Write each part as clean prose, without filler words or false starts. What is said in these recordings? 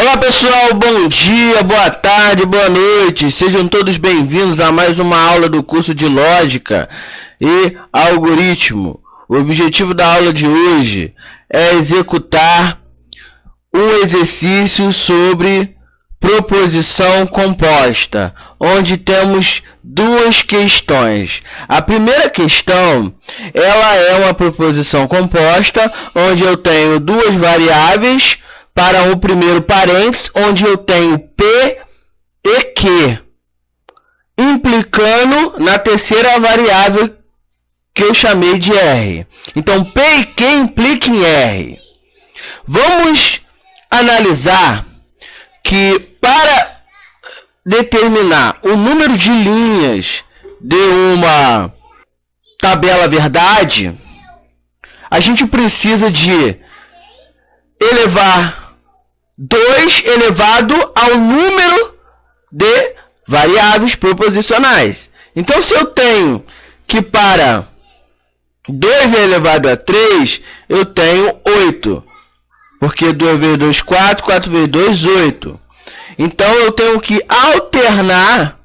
Olá pessoal, bom dia, boa tarde, boa noite, sejam todos bem-vindos a mais uma aula do curso de Lógica e Algoritmo. O objetivo da aula de hoje é executar um exercício sobre proposição composta, onde temos duas questões. A primeira questão, ela é uma proposição composta, onde eu tenho duas variáveis para o primeiro parênteses, onde eu tenho P e Q, implicando na terceira variável que eu chamei de R. Então, P e Q implicam em R. Vamos analisar que para determinar o número de linhas de uma tabela verdade, a gente precisa de elevar 2 elevado ao número de variáveis proposicionais. Então, se eu tenho que para 2 elevado a 3, eu tenho 8. Porque 2 vezes 2, 4, 4 vezes 2, 8. Então, eu tenho que alternar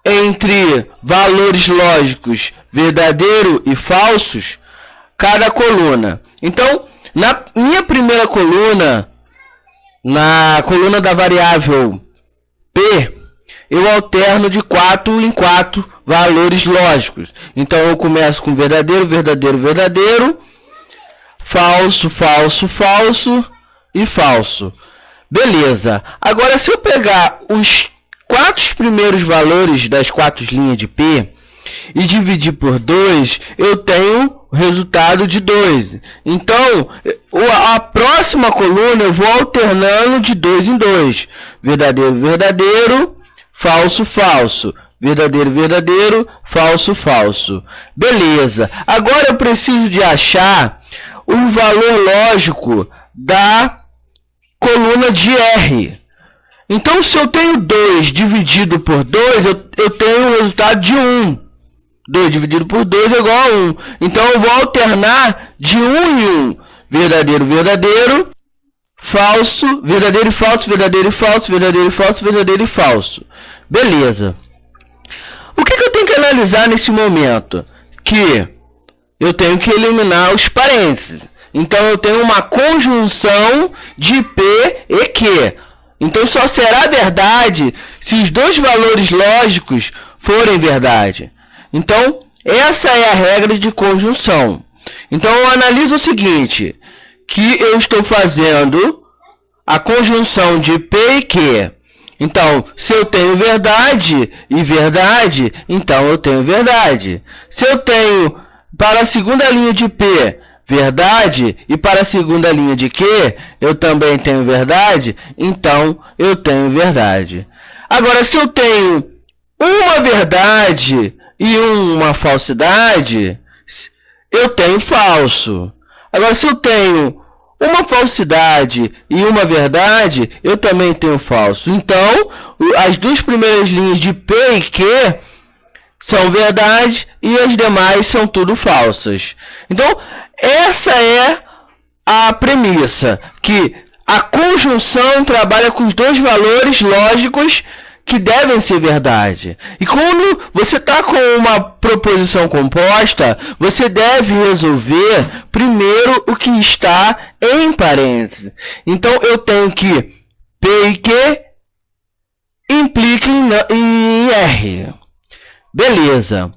entre valores lógicos verdadeiro e falsos cada coluna. Então, na minha primeira coluna, na coluna da variável P, eu alterno de 4 em 4 valores lógicos. Então, eu começo com verdadeiro, verdadeiro, verdadeiro, falso, falso, falso e falso. Beleza. Agora, se eu pegar os 4 primeiros valores das 4 linhas de P e dividir por 2, eu tenho o resultado de 2. Então, a próxima coluna eu vou alternando de 2 em 2. Verdadeiro, verdadeiro, falso, falso. Verdadeiro, verdadeiro, falso, falso. Beleza. Agora eu preciso de achar o valor lógico da coluna de R. Então, se eu tenho 2 dividido por 2, eu tenho o resultado de 1. 2 dividido por 2 é igual a 1. Então, eu vou alternar de 1 em 1. Verdadeiro, verdadeiro, falso, verdadeiro e falso, verdadeiro e falso, verdadeiro e falso, verdadeiro e falso. Beleza. O que eu tenho que analisar nesse momento? Que eu tenho que eliminar os parênteses. Então, eu tenho uma conjunção de P e Q. Então, só será verdade se os dois valores lógicos forem verdade. Então, essa é a regra de conjunção. Então, eu analiso o seguinte, que eu estou fazendo a conjunção de P e Q. Então, se eu tenho verdade e verdade, então eu tenho verdade. Se eu tenho para a segunda linha de P verdade e para a segunda linha de Q eu também tenho verdade, então eu tenho verdade. Agora, se eu tenho uma verdade e uma falsidade, eu tenho falso. Agora, se eu tenho uma falsidade e uma verdade, eu também tenho falso. Então, as duas primeiras linhas de P e Q são verdade e as demais são tudo falsas. Então, essa é a premissa, que a conjunção trabalha com os dois valores lógicos que devem ser verdade. E quando você está com uma proposição composta, você deve resolver primeiro o que está em parênteses. Então, eu tenho que P e Q impliquem em R. Beleza.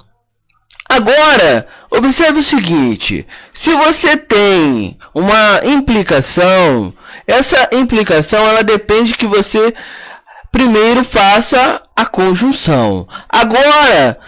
Agora, observe o seguinte. Se você tem uma implicação, essa implicação ela depende que você primeiro faça a conjunção. Agora,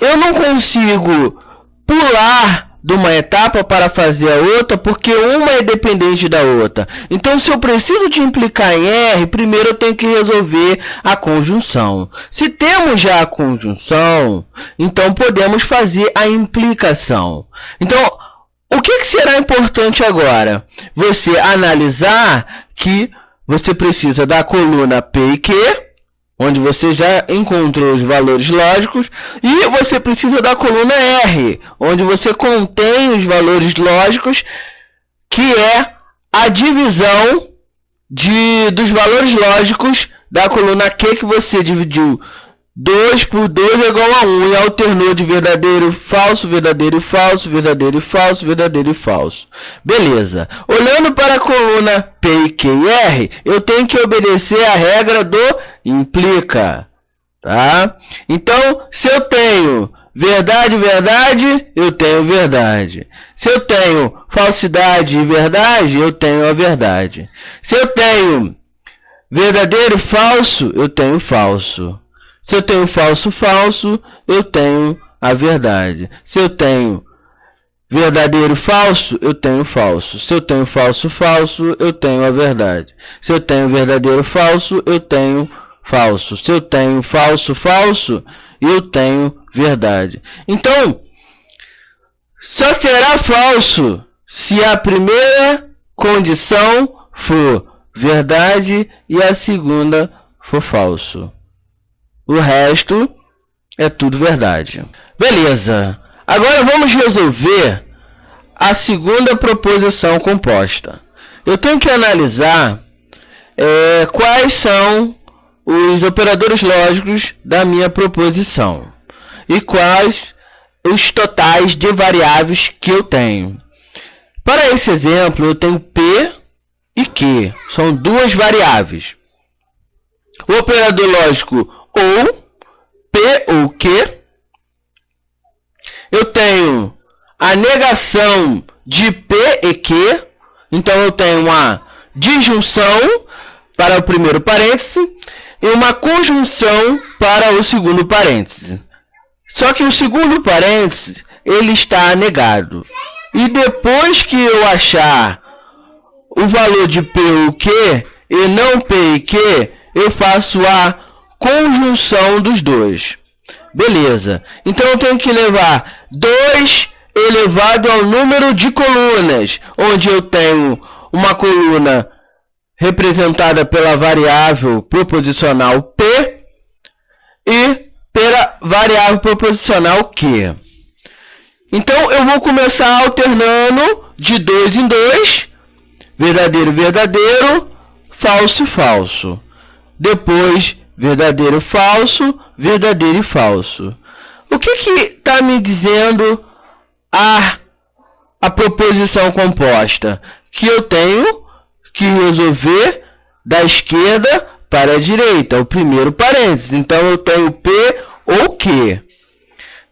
eu não consigo pular de uma etapa para fazer a outra, porque uma é dependente da outra. Então, se eu preciso de implicar em R, primeiro eu tenho que resolver a conjunção. Se temos já a conjunção, então podemos fazer a implicação. Então, o que será importante agora? Você analisar que você precisa da coluna P e Q, onde você já encontrou os valores lógicos, e você precisa da coluna R, onde você contém os valores lógicos, que é a divisão dos valores lógicos da coluna Q que você dividiu 2 por 2 é igual a 1 e alternou de verdadeiro, falso, verdadeiro e falso, verdadeiro e falso, verdadeiro e falso. Beleza. Olhando para a coluna P, Q e R, eu tenho que obedecer a regra do implica. Tá? Então, se eu tenho verdade, verdade, eu tenho verdade. Se eu tenho falsidade e verdade, eu tenho a verdade. Se eu tenho verdadeiro e falso, eu tenho falso. Se eu tenho falso, falso, eu tenho a verdade. Se eu tenho verdadeiro, falso, eu tenho falso. Se eu tenho falso, falso, eu tenho a verdade. Se eu tenho verdadeiro, falso, eu tenho falso. Se eu tenho falso, falso, eu tenho verdade. Então, só será falso se a primeira condição for verdade e a segunda for falso. O resto é tudo verdade. Beleza. Agora vamos resolver a segunda proposição composta. Eu tenho que analisar quais são os operadores lógicos da minha proposição e quais os totais de variáveis que eu tenho. Para esse exemplo, eu tenho P e Q. São duas variáveis. O operador lógico ou P ou Q. Eu tenho a negação de P e Q. Então eu tenho uma disjunção para o primeiro parêntese e uma conjunção para o segundo parêntese. Só que o segundo parêntese ele está negado. E depois que eu achar o valor de P ou Q e não P e Q, eu faço a conjunção dos dois. Beleza. Então eu tenho que levar 2 elevado ao número de colunas, onde eu tenho uma coluna representada pela variável proposicional P e pela variável proposicional Q. Então eu vou começar alternando de 2 em 2, verdadeiro, verdadeiro, falso, falso. Depois, verdadeiro, falso, verdadeiro e falso. O que está me dizendo a proposição composta? Que eu tenho que resolver da esquerda para a direita, o primeiro parênteses. Então, eu tenho P ou Q.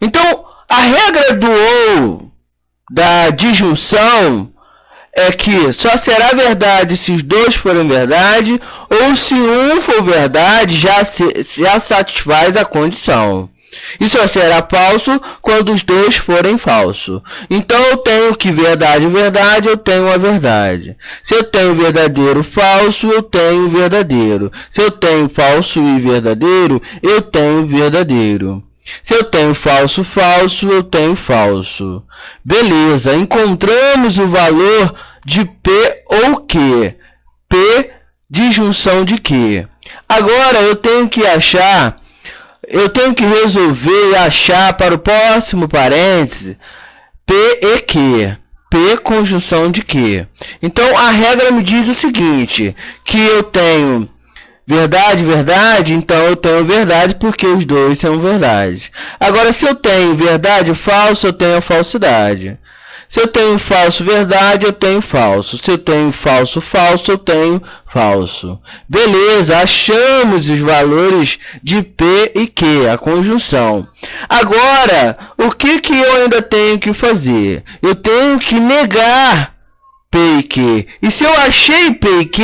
Então, a regra do ou da disjunção é que só será verdade se os dois forem verdade, ou se um for verdade, já satisfaz a condição. E só será falso quando os dois forem falso. Então eu tenho que verdade, verdade, eu tenho a verdade. Se eu tenho verdadeiro, falso, eu tenho verdadeiro. Se eu tenho falso e verdadeiro, eu tenho verdadeiro. Se eu tenho falso, falso, eu tenho falso. Beleza, encontramos o valor de P ou Q. P, disjunção de Q. Agora eu tenho que resolver e achar para o próximo parêntese P e Q. P, conjunção de Q. Então a regra me diz o seguinte, que eu tenho verdade, verdade, então eu tenho verdade porque os dois são verdade. Agora, se eu tenho verdade, falso, eu tenho a falsidade. Se eu tenho falso, verdade, eu tenho falso. Se eu tenho falso, falso, eu tenho falso. Beleza, achamos os valores de P e Q, a conjunção. Agora, o que eu ainda tenho que fazer? Eu tenho que negar P e Q. E se eu achei P e Q,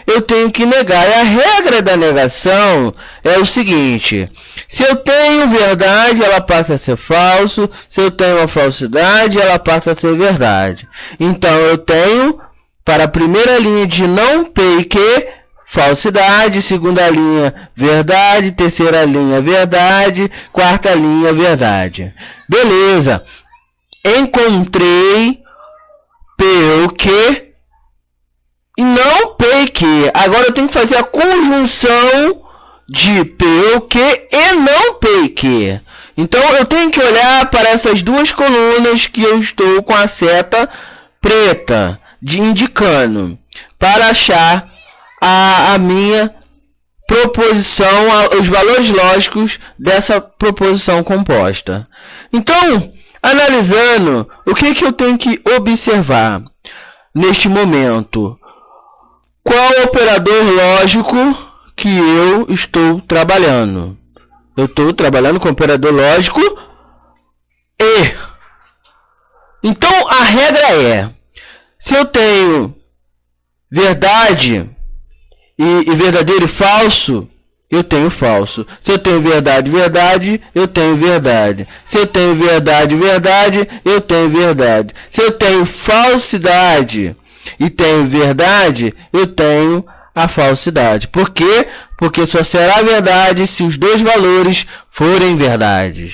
eu tenho que negar. E a regra da negação é o seguinte: se eu tenho verdade, ela passa a ser falso. Se eu tenho uma falsidade, ela passa a ser verdade. Então eu tenho, para a primeira linha de não P e Q, falsidade, segunda linha, verdade, terceira linha, verdade, quarta linha, verdade. Beleza. Encontrei P ou Q e não P e Q. Agora eu tenho que fazer a conjunção de P ou Q e não P e Q. Então eu tenho que olhar para essas duas colunas que eu estou com a seta preta indicando para achar a minha proposição, os valores lógicos dessa proposição composta. Então, analisando, o que eu tenho que observar neste momento? Qual operador lógico que eu estou trabalhando? Eu estou trabalhando com operador lógico E. Então, a regra é, se eu tenho verdade e verdadeiro e falso, eu tenho falso. Se eu tenho verdade, verdade, eu tenho verdade. Se eu tenho verdade, verdade, eu tenho verdade. Se eu tenho falsidade e tenho verdade, eu tenho a falsidade. Por quê? Porque só será verdade se os dois valores forem verdades.